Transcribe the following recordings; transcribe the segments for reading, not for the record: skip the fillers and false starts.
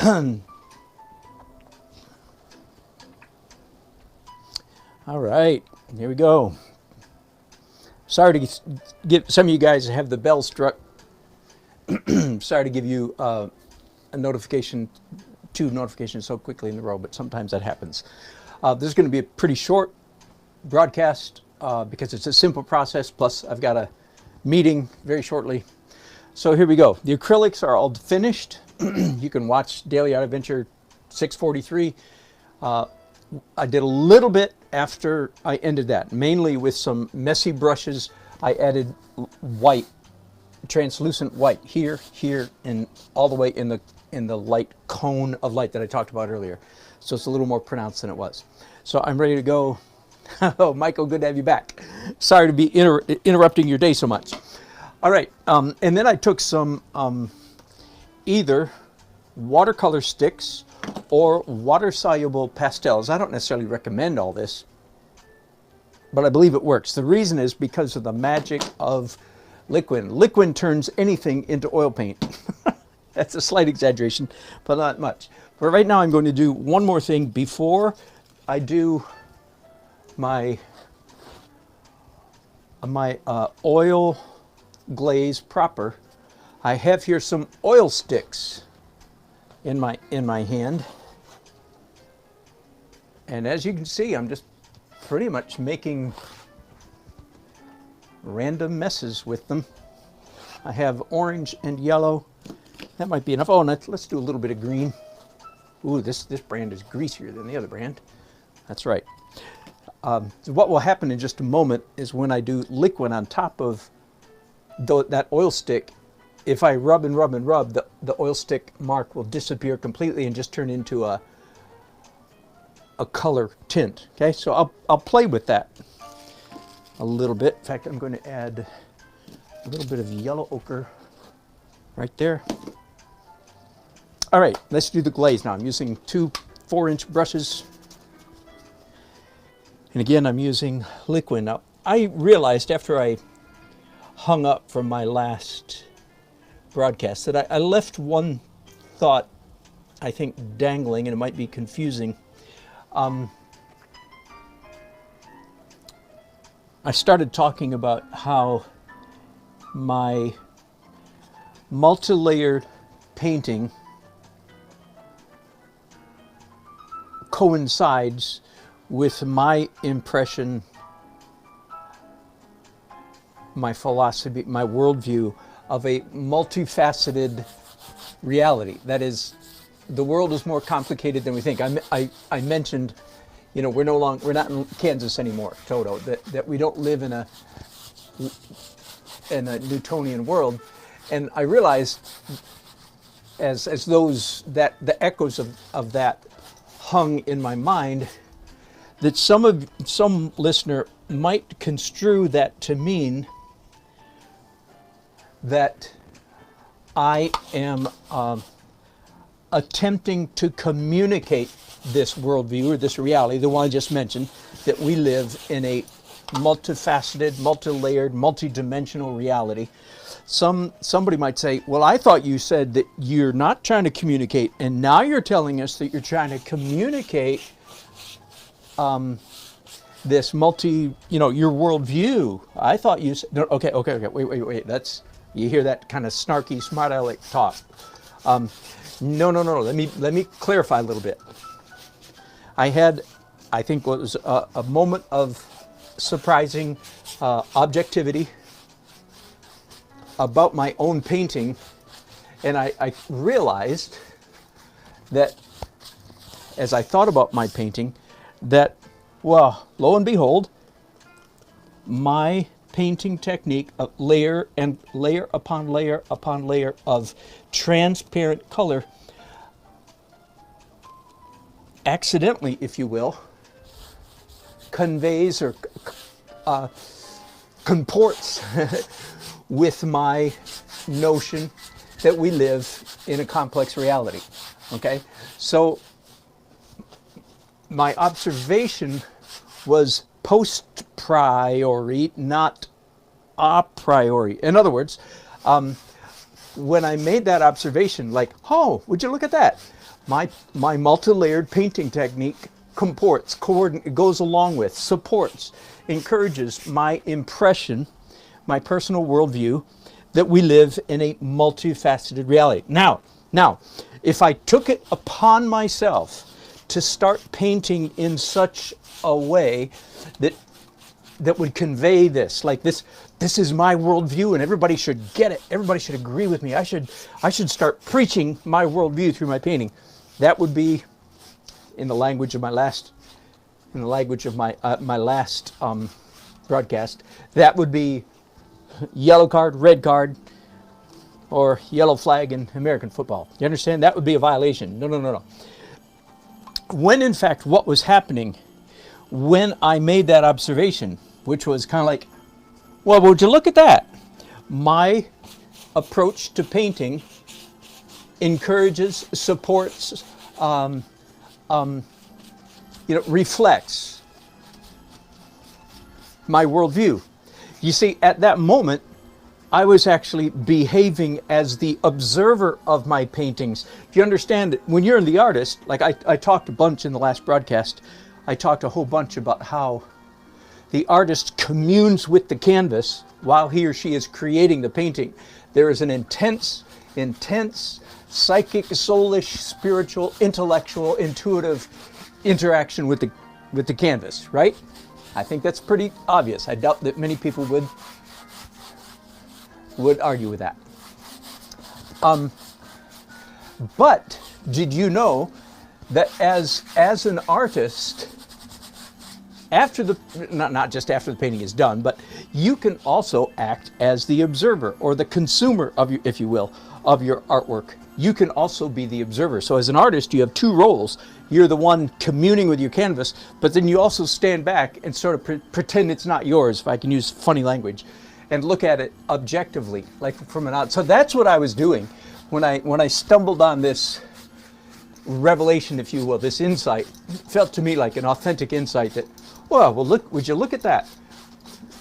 All right, here we go. Sorry to give some of you guys have the bell struck. Sorry to give you a notification, two notifications so quickly in a row, but sometimes that happens. This is going to be a pretty short broadcast because it's a simple process, plus I've got a meeting very shortly. So here we go. The acrylics are all finished. You can watch Daily Art Adventure 643. I did a little bit after I ended that, mainly with some messy brushes. I added white, translucent white here, and all the way in the light cone of light that I talked about earlier. So it's a little more pronounced than it was. So I'm ready to go. Oh, Michael, good to have you back. Sorry to be interrupting your day so much. All right, and then I took some either watercolor sticks or water-soluble pastels. I don't necessarily recommend all this, but I believe it works. The reason is because of the magic of liquid. Liquid turns anything into oil paint. That's a slight exaggeration, but not much. But right now I'm going to do one more thing before I do my oil glaze proper. I have here some oil sticks in my hand, and as you can see, I'm just pretty much making random messes with them. I have orange and yellow. That might be enough. Oh, let's do a little bit of green. Ooh, this brand is greasier than the other brand. That's right. So what will happen in just a moment is when I do liquid on top of that oil stick, if I rub and rub and rub, the oil stick mark will disappear completely and just turn into a color tint. Okay, so I'll play with that a little bit. In fact, I'm going to add a little bit of yellow ochre right there. All right, let's do the glaze now. I'm using two 4-inch brushes. And again, I'm using liquid. Now, I realized after I hung up from my last broadcast that I left one thought, I think, dangling, and it might be confusing. I started talking about how my multi-layered painting coincides with my impression, my philosophy, my worldview of a multifaceted reality. That is, the world is more complicated than we think. I mentioned, you know, we're not in Kansas anymore, Toto, that we don't live in a Newtonian world. And I realized as the echoes of that hung in my mind, that some listener might construe that to mean that I am attempting to communicate this worldview or this reality, the one I just mentioned, that we live in a multifaceted, multi-layered, multi-dimensional reality. Somebody might say, well, I thought you said that you're not trying to communicate, and now you're telling us that you're trying to communicate this your worldview. I thought you said, no, okay, wait, you hear that kind of snarky, smart aleck talk. No, let me clarify a little bit. I had, I think, what was a moment of surprising objectivity about my own painting, and I realized that as I thought about my painting, that, well, lo and behold, my painting technique of layer upon layer upon layer of transparent color accidentally, if you will, conveys or comports with my notion that we live in a complex reality. Okay, so my observation was post priori, not a priori. In other words, when I made that observation, like, oh, would you look at that? my multi-layered painting technique comports, goes along with, supports, encourages my impression, my personal worldview, that we live in a multifaceted reality. Now, if I took it upon myself to start painting in such a way that would convey this, like this is my worldview and everybody should get it, everybody should agree with me, I should start preaching my worldview through my painting, that would be, in the language of my last broadcast, that would be yellow card, red card, or yellow flag in American football. You understand? That would be a violation. No. When in fact what was happening when I made that observation, which was kind of like, well, would you look at that? My approach to painting encourages, supports, reflects my worldview. You see, at that moment, I was actually behaving as the observer of my paintings. Do you understand? When you're the artist, like I talked a bunch in the last broadcast, I talked a whole bunch about how the artist communes with the canvas while he or she is creating the painting. There is an intense, psychic, soulish, spiritual, intellectual, intuitive interaction with the canvas, right? I think that's pretty obvious. I doubt that many people would argue with that. But did you know that as an artist, after not just after the painting is done, but you can also act as the observer or the consumer of your, if you will, of your artwork. You can also be the observer. So as an artist, you have two roles. You're the one communing with your canvas, but then you also stand back and sort of pretend it's not yours, if I can use funny language, and look at it objectively, like from an out. So that's what I was doing when I stumbled on this revelation, if you will, this insight. It felt to me like an authentic insight that, well, look, would you look at that?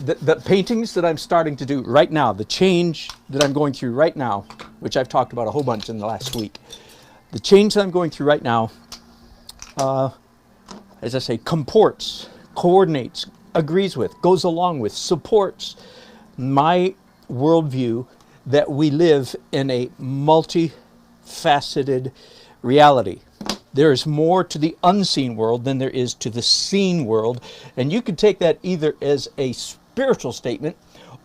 The paintings that I'm starting to do right now, the change that I'm going through right now, which I've talked about a whole bunch in the last week, the change that I'm going through right now, as I say, comports, coordinates, agrees with, goes along with, supports my worldview that we live in a multifaceted reality. There is more to the unseen world than there is to the seen world, and you can take that either as a spiritual statement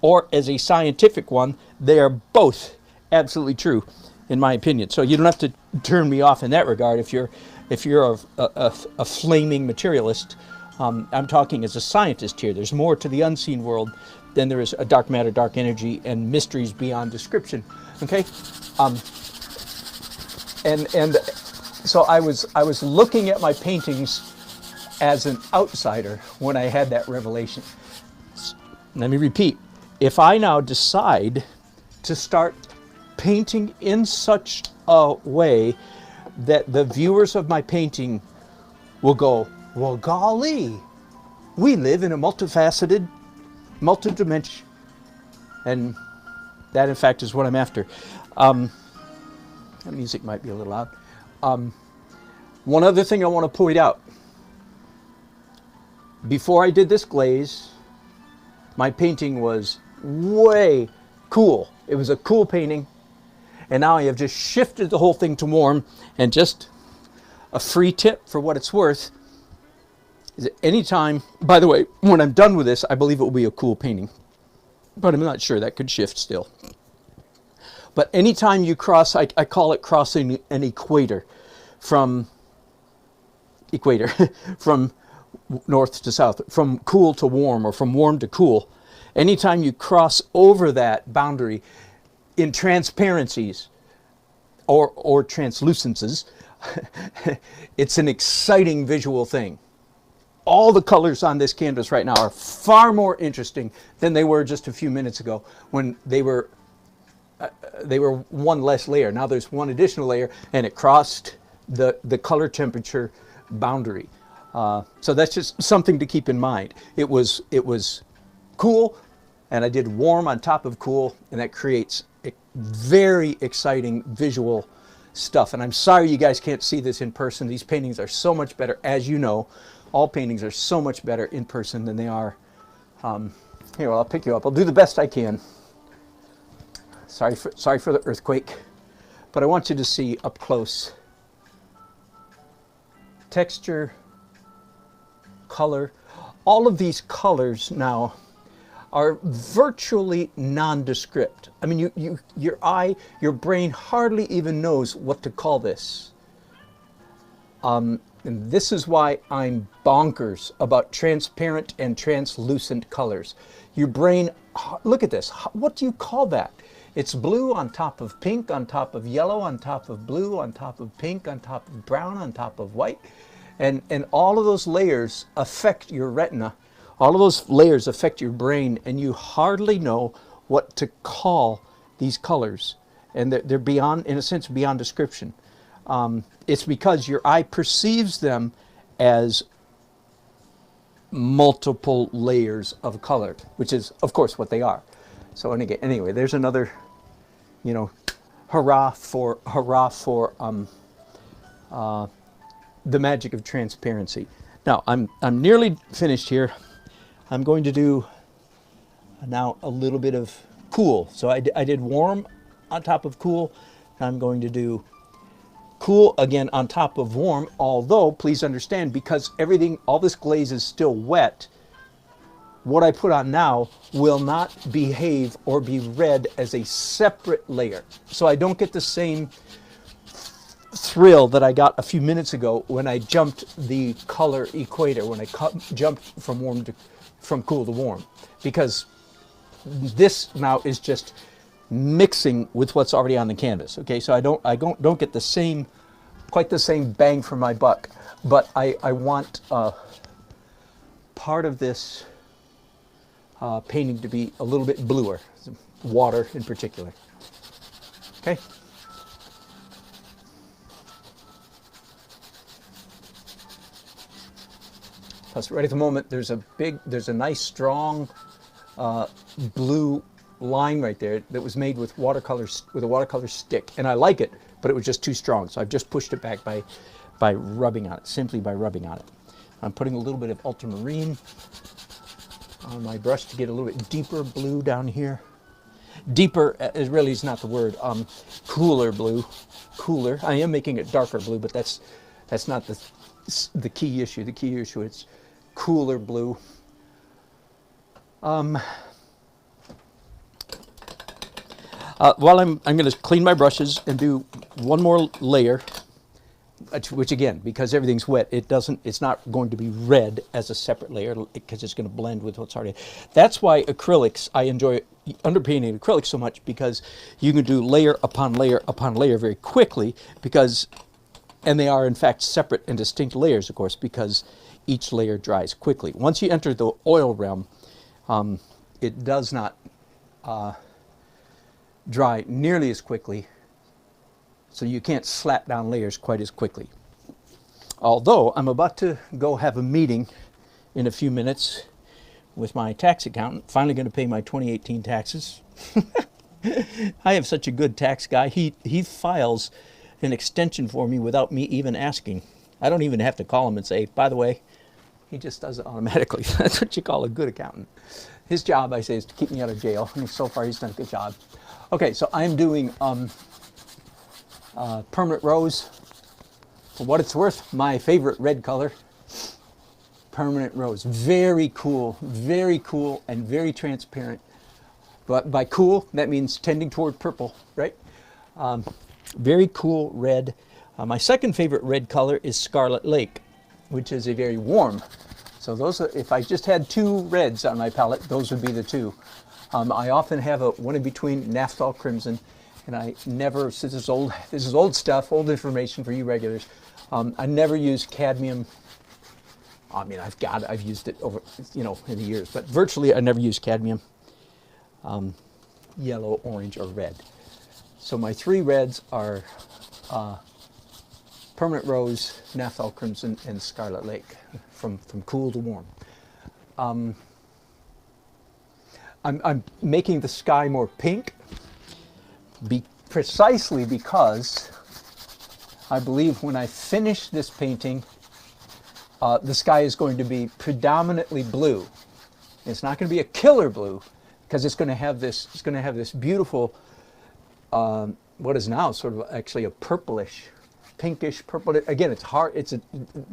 or as a scientific one. They are both absolutely true, in my opinion. So you don't have to turn me off in that regard if you're a flaming materialist. I'm talking as a scientist here. There's more to the unseen world than there is a dark matter, dark energy, and mysteries beyond description. Okay, and so I was looking at my paintings as an outsider when I had that revelation. Let me repeat. If I now decide to start painting in such a way that the viewers of my painting will go, well, golly, we live in a multifaceted, multi-dimension, and that in fact is what I'm after. That music might be a little loud. One other thing I want to point out. Before I did this glaze, my painting was way cool. It was a cool painting, and now I have just shifted the whole thing to warm. And just a free tip for what it's worth is that anytime, by the way, when I'm done with this, I believe it will be a cool painting, but I'm not sure. That could shift still. But anytime you cross, I call it crossing an equator, from north to south, from cool to warm, or from warm to cool. Anytime you cross over that boundary in transparencies or translucences, it's an exciting visual thing. All the colors on this canvas right now are far more interesting than they were just a few minutes ago when they were one less layer. Now there's one additional layer, and it crossed the color temperature boundary. So that's just something to keep in mind. It was cool, and I did warm on top of cool, and that creates a very exciting visual stuff. And I'm sorry you guys can't see this in person. These paintings are so much better, as you know. All paintings are so much better in person than they are. Here, well, I'll pick you up. I'll do the best I can. Sorry for the earthquake, but I want you to see up close. Texture, color, all of these colors now are virtually nondescript. I mean, your eye, your brain hardly even knows what to call this. And this is why I'm bonkers about transparent and translucent colors. Your brain, look at this. What do you call that? It's blue on top of pink, on top of yellow, on top of blue, on top of pink, on top of brown, on top of white. And all of those layers affect your retina. All of those layers affect your brain, and you hardly know what to call these colors. And they're beyond, in a sense, beyond description. It's because your eye perceives them as multiple layers of color, which is, of course, what they are. So anyway, there's another, you know, hurrah for the magic of transparency. Now I'm nearly finished here. I'm going to do now a little bit of cool. So I did warm on top of cool. I'm going to do cool again on top of warm, although please understand, because all this glaze is still wet, what I put on now will not behave or be read as a separate layer. So I don't get the same thrill that I got a few minutes ago when I jumped the color equator, when I jumped from cool to warm, because this now is just mixing with what's already on the canvas. Okay, so I don't get the same, quite the same bang for my buck, but I want part of this painting to be a little bit bluer, water in particular. Okay. Plus, right at the moment, there's a nice strong blue line right there that was made with a watercolor stick, and I like it, but it was just too strong. So I've just pushed it back by rubbing on it, simply by rubbing on it. I'm putting a little bit of ultramarine on my brush to get a little bit deeper blue down here. Deeper really is not the word. Cooler blue, cooler. I am making it darker blue, but that's not the key issue. The key issue is cooler blue. While I'm going to clean my brushes and do one more layer, which again, because everything's wet, it's not going to be read as a separate layer because it's going to blend with what's already. That's why acrylics, I enjoy underpainting acrylics so much, because you can do layer upon layer upon layer very quickly, and they are in fact separate and distinct layers, of course, because each layer dries quickly. Once you enter the oil realm, it does not dry nearly as quickly, so you can't slap down layers quite as quickly. Although I'm about to go have a meeting in a few minutes with my tax accountant, finally going to pay my 2018 taxes. I have such a good tax guy. He files an extension for me without me even asking. I don't even have to call him and say, by the way, he just does it automatically. That's what you call a good accountant. His job, I say, is to keep me out of jail. And so far, he's done a good job. Okay, so I'm doing permanent rose. For what it's worth, my favorite red color, permanent rose. Very cool, and very transparent. But by cool, that means tending toward purple, right? Very cool red. My second favorite red color is Scarlet Lake, which is a very warm. So those are, if I just had two reds on my palette, those would be the two. I often have one in between, Naphthol Crimson, and I never, this is old stuff, old information for you regulars. I never use cadmium. I mean, I've used it over, in the years, but virtually I never use cadmium, yellow, orange, or red. So my three reds are Permanent Rose, Naphthol Crimson, and Scarlet Lake, from cool to warm. I'm making the sky more pink, precisely because I believe when I finish this painting, the sky is going to be predominantly blue. It's not going to be a killer blue, because it's going to have this. It's going to have this beautiful, what is now sort of actually a purplish, pinkish purple. Again, it's hard.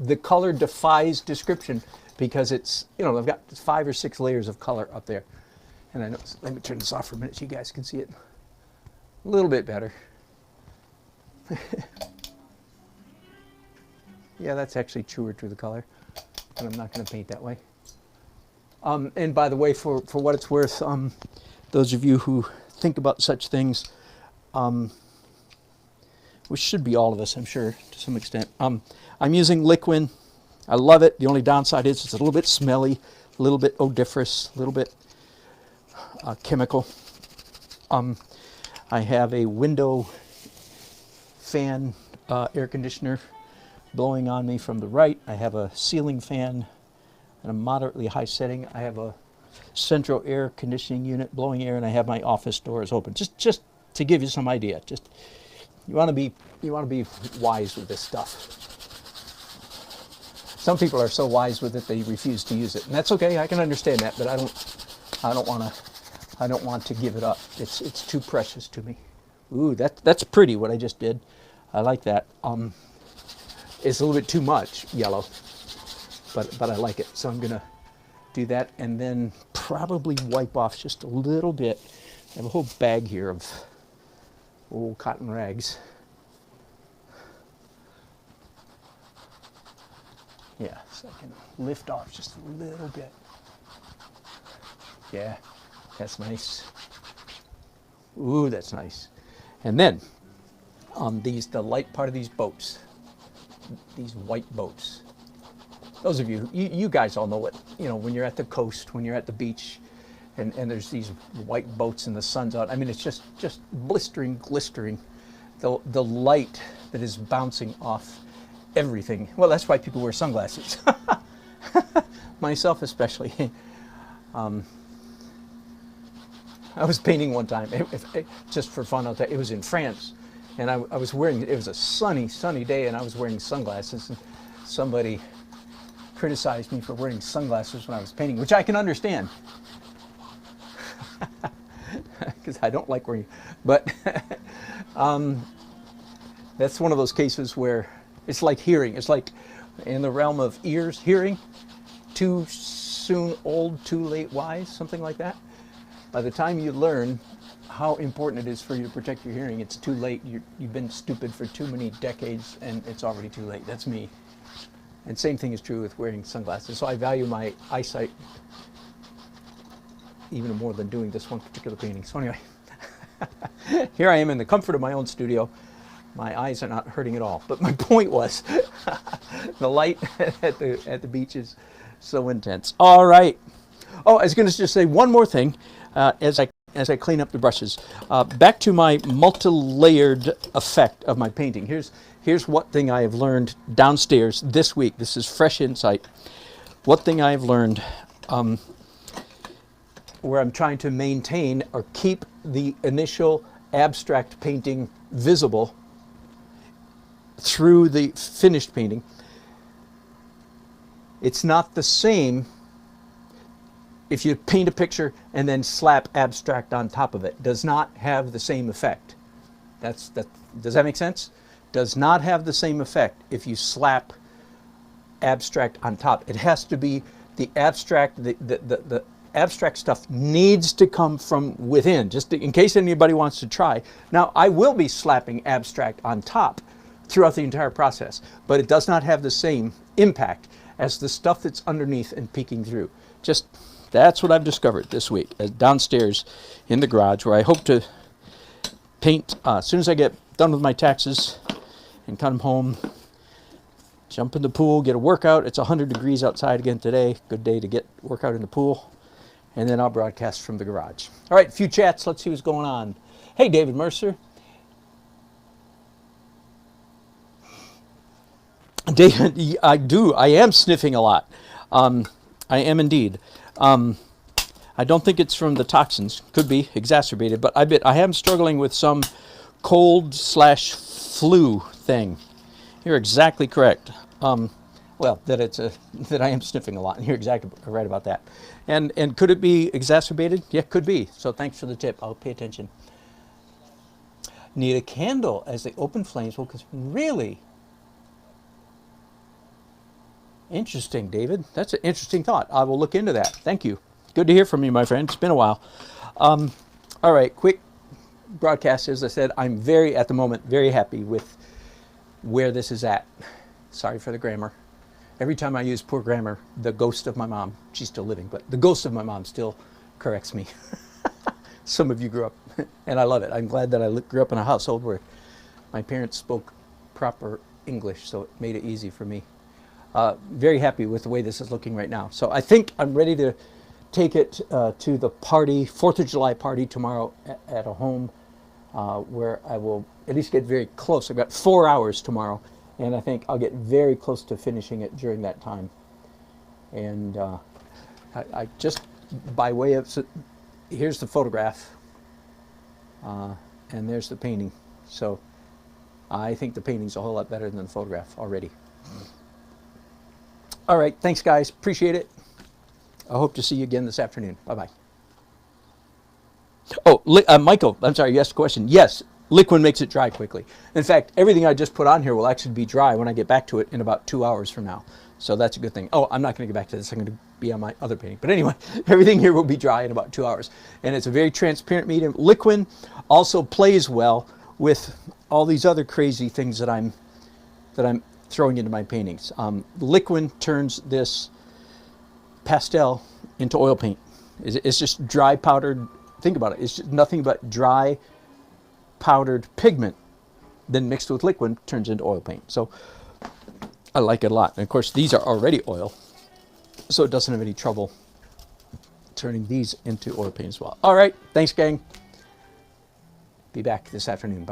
The color defies description because it's, you know, I've got 5 or 6 layers of color up there, and I know. Let me turn this off for a minute so you guys can see it a little bit better. Yeah, that's actually truer to the color, but I'm not going to paint that way. And by the way, for what it's worth, those of you who think about such things, which should be all of us, I'm sure, to some extent, I'm using Liquin. I love it. The only downside is it's a little bit smelly, a little bit odoriferous, a little bit chemical. I have a window fan air conditioner blowing on me from the right. I have a ceiling fan and a moderately high setting. I have a central air conditioning unit blowing air, and I have my office doors open. Just to give you some idea. Just you want to be wise with this stuff. Some people are so wise with it they refuse to use it, and that's okay. I can understand that, but I don't want to give it up. It's too precious to me. Ooh, that's pretty what I just did. I like that. It's a little bit too much yellow, but I like it. So I'm gonna do that, and then probably wipe off just a little bit. I have a whole bag here of old cotton rags. Yeah, so I can lift off just a little bit. Yeah, that's nice. Ooh, that's nice. And then the light part of these boats, these white boats. Those of you guys all know what, you know, when you're at the coast, when you're at the beach, and there's these white boats and the sun's out. I mean, it's just blistering, glistering. The light that is bouncing off everything. Well, that's why people wear sunglasses. Myself especially. I was painting one time, just for fun. It was in France, and I was wearing. It was a sunny day, and I was wearing sunglasses. And somebody criticized me for wearing sunglasses when I was painting, which I can understand, because I don't like wearing. But that's one of those cases where it's like hearing. It's like in the realm of hearing. Too soon old, too late wise, something like that. By the time you learn how important it is for you to protect your hearing, it's too late. You've been stupid for too many decades, and it's already too late. That's me. And same thing is true with wearing sunglasses. So I value my eyesight even more than doing this one particular painting. So anyway, here I am in the comfort of my own studio. My eyes are not hurting at all. But my point was, the light at the beach is so intense. All right. Oh, I was going to just say one more thing as I clean up the brushes. Back to my multi-layered effect of my painting. Here's what thing I have learned downstairs this week. This is fresh insight. What thing I have learned where I'm trying to maintain or keep the initial abstract painting visible through the finished painting. It's not the same if you paint a picture and then slap abstract on top of it. Does not have the same effect. Does that make sense? Does not have the same effect if you slap abstract on top. It has to be the abstract, the abstract stuff needs to come from within, just in case anybody wants to try. Now, I will be slapping abstract on top throughout the entire process, but it does not have the same impact as the stuff that's underneath and peeking through. Just, that's what I've discovered this week, downstairs in the garage, where I hope to paint as soon as I get done with my taxes and come home, jump in the pool, get a workout. It's 100 degrees outside again today. Good day to get workout in the pool. And then I'll broadcast from the garage. All right, a few chats. Let's see what's going on. Hey, David Mercer. David, I am sniffing a lot. I am indeed. I don't think it's from the toxins. Could be exacerbated, but I am struggling with some cold/flu thing. You're exactly correct. Well, that I am sniffing a lot, and you're exactly right about that. And could it be exacerbated? Yeah, could be. So thanks for the tip. I'll pay attention. Need a candle as the open flames will. Really interesting, David. That's an interesting thought. I will look into that. Thank you. Good to hear from you, my friend. It's been a while. All right, quick broadcast. As I said, I'm at the moment, very happy with where this is at. Sorry for the grammar. Every time I use poor grammar, the ghost of my mom, she's still living, but the ghost of my mom still corrects me. Some of you grew up, and I love it. I'm glad that I grew up in a household where my parents spoke proper English, so it made it easy for me. Very happy with the way this is looking right now. So I think I'm ready to take it to the party, 4th of July party tomorrow at a home where I will at least get very close. I've got 4 hours tomorrow, and I think I'll get very close to finishing it during that time. And I just, by way of, so here's the photograph, and there's the painting. So I think the painting's a whole lot better than the photograph already. All right, thanks guys, appreciate it. I hope to see you again this afternoon. Bye-bye. Oh, Michael, I'm sorry, you asked a question. Yes, liquid makes it dry quickly. In fact, everything I just put on here will actually be dry when I get back to it in about 2 hours from now. So that's a good thing. Oh, I'm not going to get back to this. I'm going to be on my other painting. But anyway, everything here will be dry in about 2 hours. And it's a very transparent medium. Liquid also plays well with all these other crazy things that I'm throwing into my paintings. Liquid turns this pastel into oil paint. It's just dry powdered. Think about it. It's just nothing but dry powdered pigment, then mixed with liquid turns into oil paint. So I like it a lot. And of course, these are already oil, so it doesn't have any trouble turning these into oil paint as well. All right, thanks, gang. Be back this afternoon. Bye.